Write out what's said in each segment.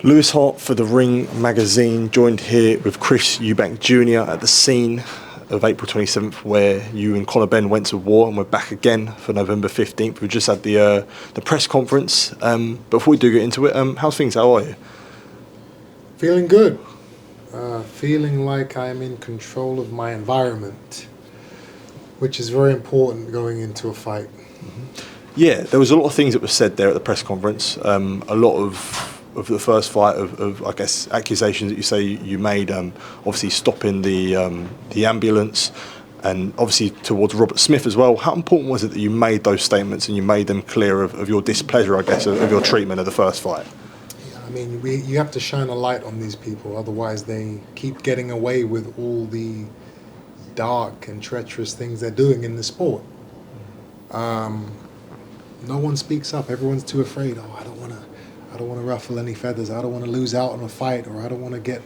Lewis Hart for The Ring magazine, joined here with Chris Eubank Jr. at the scene of April 27th, where you and Conor Benn went to war, and we're back again for November 15th. We just had the press conference. But before we do get into it, how's things? How are you? Feeling good. Feeling like I'm in control of my environment, which is very important going into a fight. Yeah, there was a lot of things that were said there at the press conference. A lot of the first fight of I guess accusations that you say you made, obviously stopping the ambulance, and obviously towards Robert Smith as well. How important was it that you made those statements and you made them clear of your displeasure, I guess, of your treatment of the first fight? I mean, you have to shine a light on these people, otherwise they keep getting away with all the dark and treacherous things they're doing in the sport. No one speaks up. Everyone's too afraid. Oh, I don't want to ruffle any feathers. I don't want to lose out on a fight, or I don't want to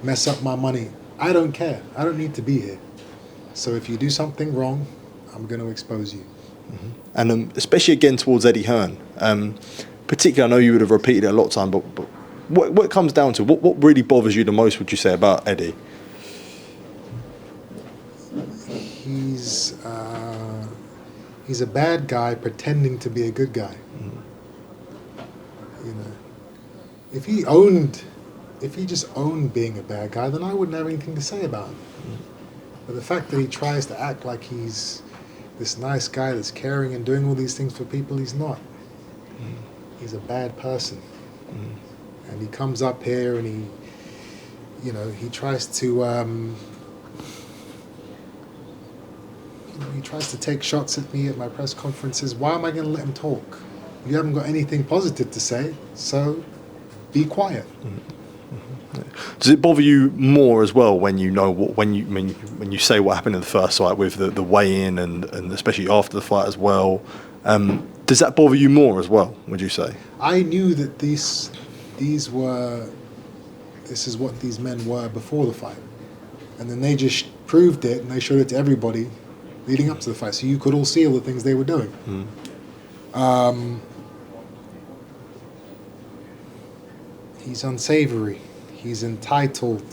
mess up my money. I don't care. I don't need to be here. So if you do something wrong, I'm going to expose you. Mm-hmm. And especially again towards Eddie Hearn. Particularly, I know you would have repeated it a lot of time, but what it comes down to, what really bothers you the most, would you say, about Eddie? He's a bad guy pretending to be a good guy. You know, if he just owned being a bad guy, then I wouldn't have anything to say about him. But the fact that he tries to act like he's this nice guy that's caring and doing all these things for people, he's not. He's a bad person. And he comes up here and he tries to he tries to take shots at me at my press conferences. Why am I going to let him talk? You haven't got anything positive to say, so be quiet. Does it bother you more as well when you know when you say what happened in the first fight with the weigh-in and especially after the fight as well? Does that bother you more as well, would you say? I knew that this is what these men were before the fight, and then they just proved it and they showed it to everybody leading up to the fight, so you could all see all the things they were doing. He's unsavory. He's entitled.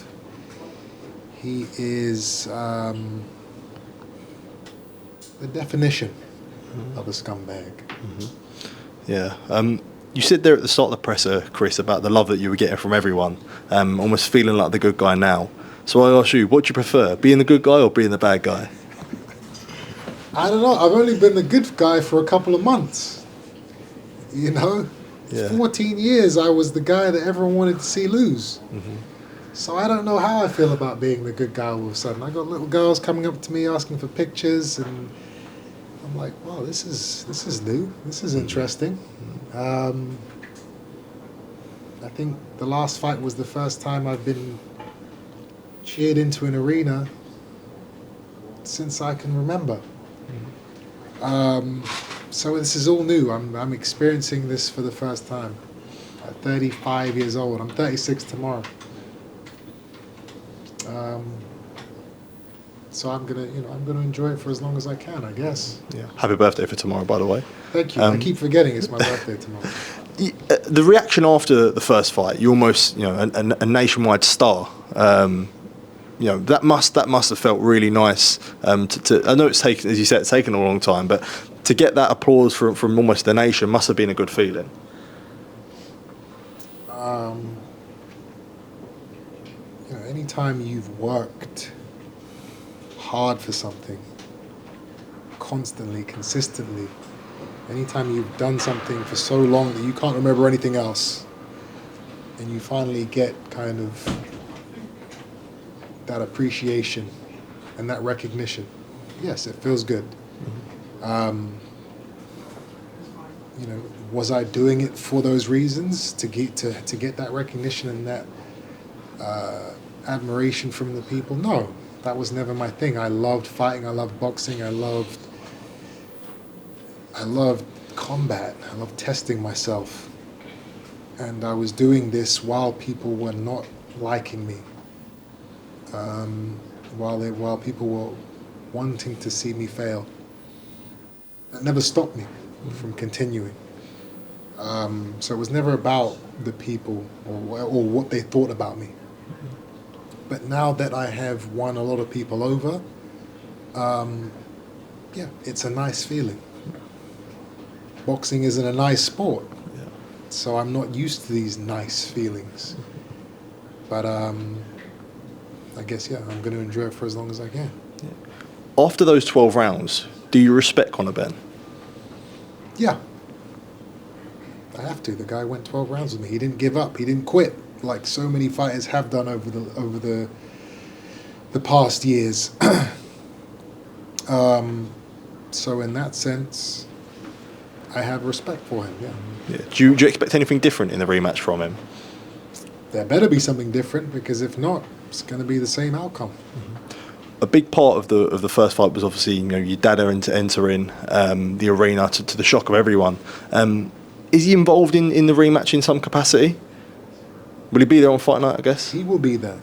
He is the definition of a scumbag. Yeah. You said there at the start of the presser, Chris, about the love that you were getting from everyone, almost feeling like the good guy now. So I ask you, what do you prefer, being the good guy or being the bad guy? I don't know. I've only been the good guy for a couple of months. You know? Yeah. 14 years I was the guy that everyone wanted to see lose. So I don't know how I feel about being the good guy all of a sudden. I got little girls coming up to me asking for pictures, and I'm like, wow, this is new. This is interesting. I think the last fight was the first time I've been cheered into an arena since I can remember. So this is all new. I'm experiencing this for the first time. At 35 years old. I'm 36 tomorrow. So I'm gonna enjoy it for as long as I can, I guess. Yeah. Happy birthday for tomorrow, by the way. Thank you. I keep forgetting it's my birthday tomorrow. The reaction after the first fight, you almost, a nationwide star. That must have felt really nice. I know it's taken, as you said, it's taken a long time, but to get that applause from almost the nation must have been a good feeling. Anytime you've worked hard for something, constantly, consistently, anytime you've done something for so long that you can't remember anything else, and you finally get kind of that appreciation and that recognition, yes, it feels good. Was I doing it for those reasons, to get that recognition and that admiration from the people? No, that was never my thing. I loved fighting. I loved boxing. I loved combat. I loved testing myself, and I was doing this while people were not liking me. While people were wanting to see me fail. That never stopped me from continuing. So it was never about the people or what they thought about me. But now that I have won a lot of people over, yeah, it's a nice feeling. Boxing isn't a nice sport, so I'm not used to these nice feelings. But I guess, yeah, I'm going to enjoy it for as long as I can. After those 12 rounds, do you respect Conor Benn? Yeah. I have to. The guy went 12 rounds with me. He didn't give up. He didn't quit, like so many fighters have done over the past years. So in that sense, I have respect for him. Yeah. Do you expect anything different in the rematch from him? There better be something different, because if not, it's going to be the same outcome. A big part of the first fight was obviously, you know, your dad entering the arena to the shock of everyone. Is he involved in the rematch in some capacity? Will he be there on fight night, I guess? He will be there.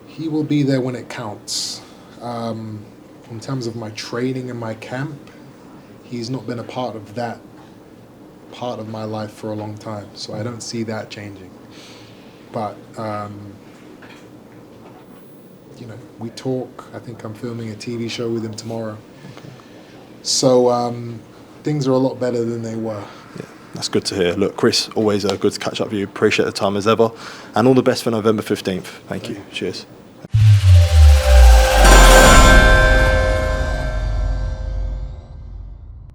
He will be there when it counts. In terms of my training and my camp, he's not been a part of that part of my life for a long time, so I don't see that changing. But you know, we talk. I think I'm filming a TV show with him tomorrow. Okay. So things are a lot better than they were. Yeah, that's good to hear. Look, Chris, always good to catch up with you. Appreciate the time as ever, and all the best for November 15th. Thank you. Cheers.